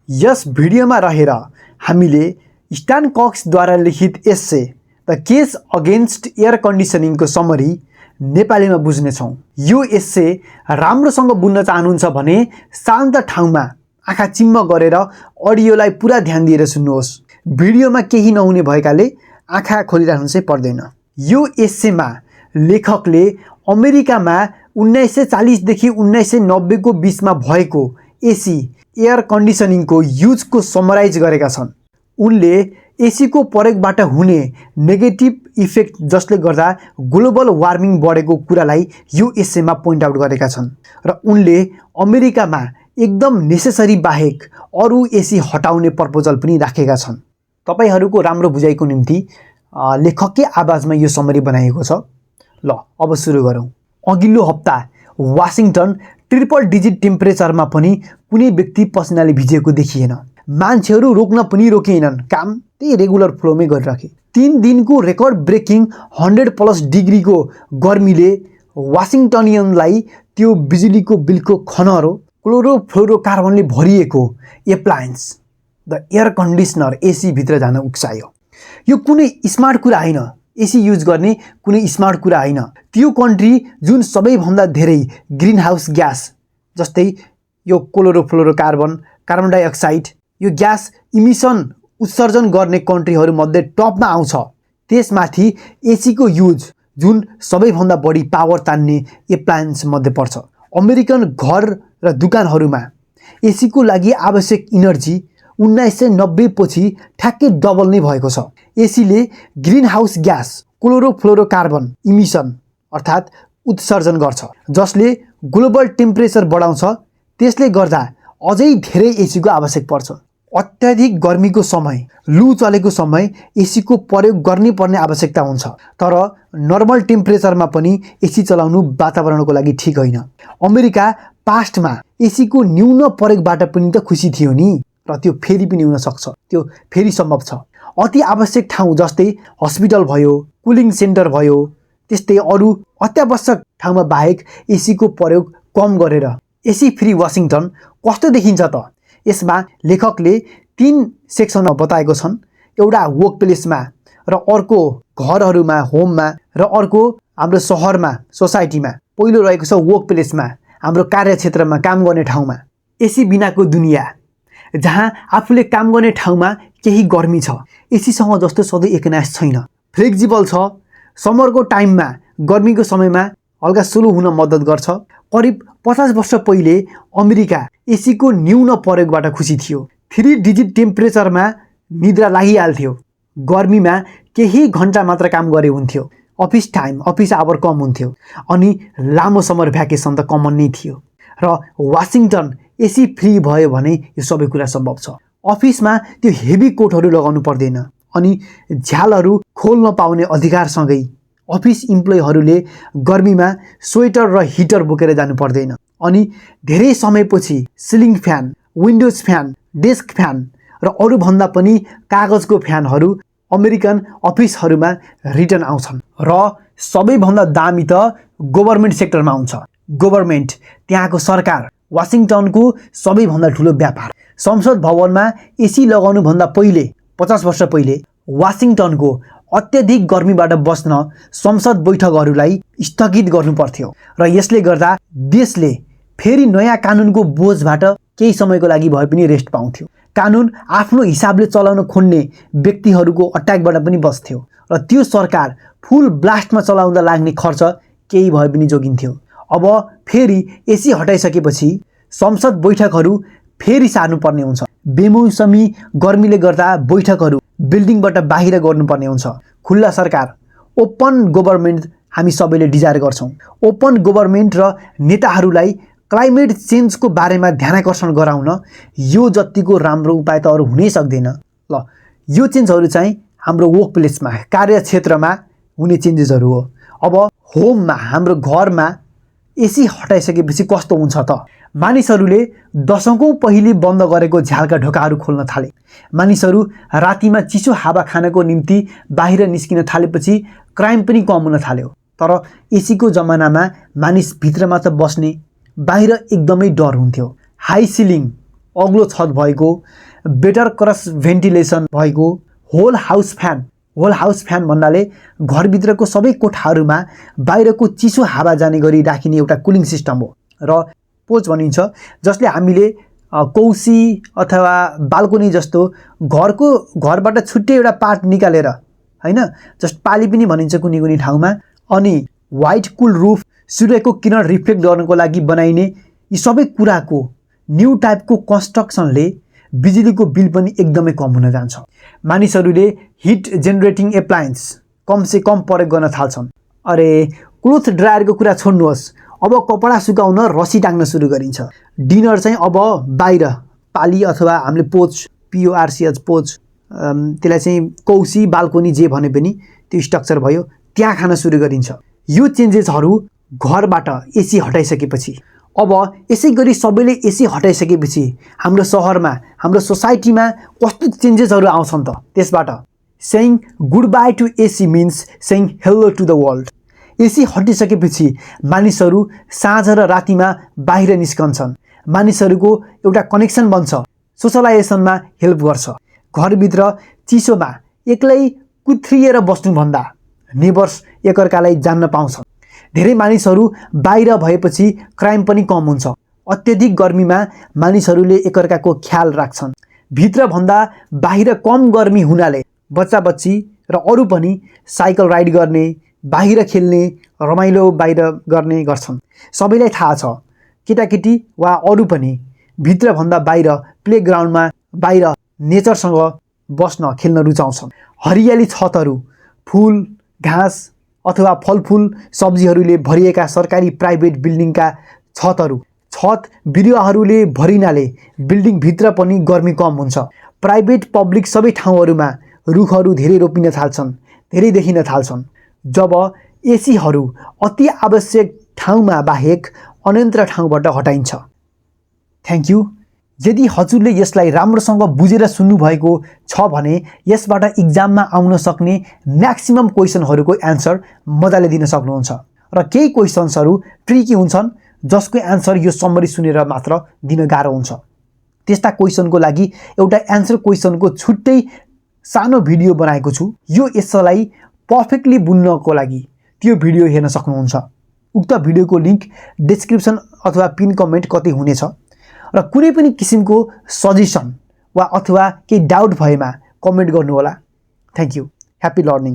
यस भिडियोमा रहेर हामीले स्टान कक्सद्वारा लिखित essay the case against air कन्डिसनिङको समरी नेपालीमा बुझ्नेछौँ। यो एस्से राम्रोसँग बुझ्न चाहनुहुन्छ भने शान्त ठाउँमा आँखा चिम्म गरेर अडियोलाई पुरा ध्यान दिएर सुन्नुहोस्। भिडियोमा केही नहुने भएकाले आँखा खोलिराख्नु चाहिँ पर्दैन। यो एस्सेमा लेखकले अमेरिकामा 1940 देखि 1990 को बीचमा भएको एसी एयर कन्डिसनिङको युजको समराइज गरेका छन्। उनले एसीको प्रयोगबाट हुने नेगेटिभ इफेक्ट जसले गर्दा ग्लोबल वार्मिङ बढेको कुरालाई यो एस्सेमा पोइन्ट आउट गरेका छन् र उनले अमेरिकामा एकदम नेसेसरी बाहेक अरू एसी हटाउने प्रपोजल पनि राखेका छन्। तपाईहरूको राम्रो बुझाइको निम्ति लेखककै आवाजमा यो समरी बनाएको छ। ल अब सुरु गरौँ। अघिल्लो हप्ता वाशिङटन ट्रिपल डिजिट टेम्परेचरमा पनि कुनै व्यक्ति पसिनाले भिजेको देखिएन। मान्छेहरू रोक्न पनि रोकिएनन्, काम त्यही रेगुलर फ्लोमै गरिराखे। 3 दिनको रेकर्ड ब्रेकिङ 100+ डिग्रीको गर्मीले वाशिङटनियनलाई त्यो बिजुलीको बिलको खनहरो क्लोरोफ्लोरोकार्बनले भरिएको एप्लायन्स द एयर कन्डिसनर एसी भित्र जान उक्सायो। यो कुनै स्मार्ट कुरा होइन, एसी युज गर्ने कुनै स्मार्ट कुरा होइन। त्यो कन्ट्री जुन सबैभन्दा धेरै ग्रीन हाउस ग्यास जस्तै यो क्लोरोफ्लोरोकार्बन, कार्बन डाइअक्साइड यो ग्यास इमिसन उत्सर्जन गर्ने कन्ट्रीहरूमध्ये टपमा आउँछ, त्यसमाथि एसीको युज जुन सबैभन्दा बढी पावर तान्ने एप्लायन्स मध्ये पर्छ। अमेरिकन घर र दुकानहरूमा एसीको लागि आवश्यक इनर्जी 1990 पछि ठ्याक्कै डबल नै भएको छ। एसीले greenhouse gas chlorofluorocarbon emission अर्थात् उत्सर्जन गर्छ, जसले ग्लोबल टेम्परेचर बढाउँछ। त्यसले गर्दा अझै धेरै एसीको आवश्यक पर्छ। अत्याधिक गर्मीको समय, लु चलेको समय एसीको प्रयोग गर्नै पर्ने आवश्यकता हुन्छ। तर नर्मल टेम्परेचरमा पनि एसी चलाउनु वातावरणको लागि ठिक होइन। अमेरिका पास्टमा एसीको न्यून प्रयोगबाट पनि त खुसी थियो नि, र त्यो फेरि पनि हुन सक्छ, त्यो फेरि सम्भव छ। अति आवश्यक ठाउँ जस्तै हस्पिटल भयो, कुलिङ सेन्टर भयो, त्यस्तै अरू अत्यावश्यक ठाउँमा बाहेक एसीको प्रयोग कम गरेर एसी फ्री वाशिङटन कस्तो देखिन्छ त? यसमा लेखकले 3 सेक्सनमा बताएको छन्। एउटा वर्क प्लेसमा, र अर्को घरहरूमा होममा, र अर्को हाम्रो सहरमा सोसाइटीमा। पहिलो रहेको छ वर्क प्लेसमा, हाम्रो कार्यक्षेत्रमा काम गर्ने ठाउँमा। एसी बिनाको दुनियाँ जहाँ आफूले काम गर्ने ठाउँमा केही गर्मी छ, एसीसँग जस्तो सधैँ एकनाश छैन। फ्लेक्जिबल छ, समरको टाइममा गर्मीको समयमा हल्का स्लो हुन मद्दत गर्छ। करिब 50 वर्ष पहिले अमेरिका एसीको न्यून प्रयोगबाट खुसी थियो। 3 डिजिट टेम्परेचरमा निद्रा लागिहाल्थ्यो। गर्मीमा केही घन्टा मात्र काम गरे हुन्थ्यो। अफिस टाइम, अफिस आवर कम हुन्थ्यो, अनि लामो समर भ्याकेसन त कमन नै थियो। र वाशिङटन एसी फ्री भयो भने यो सबै कुरा सम्भव छ। अफिसमा त्यो हेभी कोटहरू लगाउनु पर्दैन, अनि झ्यालहरू खोल्न पाउने अधिकारसँगै अफिस इम्प्लोइहरूले गर्मीमा स्वेटर र हिटर बोकेर जानु पर्दैन। अनि धेरै समयपछि ceiling fan, windows fan, desk fan र अरूभन्दा पनि कागजको फ्यानहरू अमेरिकन अफिसहरूमा रिटर्न आउँछन्। र सबैभन्दा दामी त गभर्मेन्ट सेक्टरमा आउँछ। गभर्मेन्ट, त्यहाँको सरकार, वाशिङटनको सबैभन्दा ठुलो व्यापार। संसद भवनमा एसी लगाउनुभन्दा पहिले 50 वर्ष पहिले वाशिङटनको अत्यधिक गर्मीबाट बस्न संसद बैठकहरूलाई स्थगित गर्नु पर्थ्यो, र यसले गर्दा देशले फेरि नयाँ कानुनको बोझबाट केही समयको लागि भए पनि रेस्ट पाउँथ्यो। कानुन आफ्नो हिसाबले चलाउन खोज्ने व्यक्तिहरूको अट्याकबाट पनि बस्थ्यो, र त्यो सरकार फुल ब्लास्टमा चलाउँदा लाग्ने खर्च केही भए पनि जोगिन्थ्यो। अब फेरि एसी हटाइसकेपछि संसद बैठकहरू फेरि सार्नुपर्ने हुन्छ। बेमौसमी गर्मीले गर्दा बैठकहरू बिल्डिङबाट बाहिर गर्नुपर्ने हुन्छ। खुल्ला सरकार, ओपन गभर्मेन्ट हामी सबैले डिजायर गर्छौँ। ओपन गभर्मेन्ट र नेताहरूलाई क्लाइमेट चेन्जको बारेमा ध्यानाकर्षण गराउन यो जतिको राम्रो उपाय त अरू हुनै सक्दैन। ल, यो चेन्जहरू चाहिँ हाम्रो वर्क प्लेसमा, कार्यक्षेत्रमा हुने चेन्जेसहरू हो। अब होममा, हाम्रो घरमा एसी हटाइसकेपछि कस्तो हुन्छ त? मानिसहरूले दशकौँ पहिले बन्द गरेको झ्यालका ढोकाहरू खोल्न थाले। मानिसहरू रातिमा चिसो हावा खानको निम्ति बाहिर निस्किन थालेपछि क्राइम पनि कम हुन थाल्यो। तर एसीको जमानामा मानिस भित्र मात्र बस्ने, बाहिर एकदमै डर हुन्थ्यो। हाई सिलिङ, अग्लो छत भएको, बेटर क्रस भेन्टिलेसन भएको, होल हाउस फ्यान भन्नाले घरभित्रको सबै कोठाहरूमा बाहिरको चिसो हावा जाने गरी राखिने एउटा कुलिङ सिस्टम हो। र पोच भनिन्छ जसले हामीले कौसी अथवा बाल्कोनी जस्तो घरबाट छुट्टै एउटा पार्ट निकालेर हैन, जस्ट पाली पनि भनिन्छ कुनै कुनै ठाउँमा, अनि व्हाइट कुल रुफ, सूर्यको किरण रिफ्लेक्ट गर्नको लागि बनाइने यी सबै कुराको न्यू टाइपको कन्स्ट्रक्सनले बिजुलीको बिल पनि एकदमै कम हुन जान्छ। मानिसहरूले हिट जेनेरेटिङ एप्लायन्स कमसे कम प्रयोग गर्न थाल्छन्। अरे क्लोथ ड्रायरको कुरा छोड्नुहोस्, अब कपडा सुकाउन रसी टाङ्न सुरु गरिन्छ। डिनर चाहिँ अब बाहिर पाली अथवा हामीले पोच PORCH पोच त्यसलाई चाहिँ कौसी बाल्कोनी जे भने पनि त्यो स्ट्रक्चर भयो, त्यहाँ खान सुरु गरिन्छ। यो चेन्जेसहरू घरबाट एसी हटाइसकेपछि, अब यसै गरी सबैले एसी हटाइसकेपछि हाम्रो सहरमा हाम्रो सोसाइटीमा कस्तो चेन्जेसहरू आउँछन् त। त्यसबाट saying goodbye to AC means saying hello to the world. AC हटिसकेपछि मानिसहरू साँझ र रातिमा बाहिर निस्कन्छन्, मानिसहरूको एउटा कनेक्सन बन्छ, सोसलाइजेसनमा हेल्प गर्छ। घरभित्र चिसोमा एक्लै कुथ्रिएर बस्नुभन्दा नेबर्स एकअर्कालाई जान्न पाउँछन्। धेरै मानिसहरू बाहिर भएपछि क्राइम पनि कम हुन्छ। अत्यधिक गर्मीमा मानिसहरूले एकअर्काको ख्याल राख्छन्। भित्रभन्दा बाहिर कम गर्मी हुनाले बच्चा-बच्ची र अरू पनि साइकल राइड गर्ने, बाहिर खेल्ने, रमाइलो बाहिर गर्ने गर्छन्। सबैलाई थाहा छ केटाकेटी वा अरू पनि भित्रभन्दा बाहिर प्लेग्राउन्डमा बाहिर नेचरसँग बस्न खेल्न रुचाउँछन्। हरियाली छतहरू, फुल घाँस अथवा फलफुल सब्जीहरूले भरिएका सरकारी प्राइभेट बिल्डिङका छत बिरुवाहरूले भरिनाले बिल्डिङभित्र पनि गर्मी कम हुन्छ। प्राइभेट पब्लिक सबै ठाउँहरूमा रुखहरू धेरै रोपिन थाल्छन्, धेरै देखिन थाल्छन्। जब एसीहरू अति आवश्यक ठाउँमा बाहेक अन्यत्र ठाउँबाट हटाइन्छ। Thank you. यदि हजुरले यसलाई राम्रोसँग बुझेर सुन्नुभएको छ भने यसबाट इक्जाममा आउन सक्ने म्याक्सिमम क्वेसनहरूको एन्सर मजाले दिन सक्नुहुन्छ। र केही क्वेसन्सहरू ट्रिकी हुन्छन् जसको एन्सर यो समरी सुनेर मात्र दिन गाह्रो हुन्छ। त्यस्ता क्वेसनको लागि एउटा एन्सर क्वेसनको छुट्टै सानो भिडियो बनाएको छु। यो यसलाई पर्फेक्टली बुझ्नको लागि त्यो भिडियो हेर्न सक्नुहुन्छ। उक्त भिडियोको लिङ्क डिस्क्रिप्सन अथवा पिन कमेन्ट कतै हुनेछ। र कुनै पनि किसिमको सजेसन वा अथवा केही डाउट भएमा कमेन्ट गर्नुहोला। Thank you. Happy learning.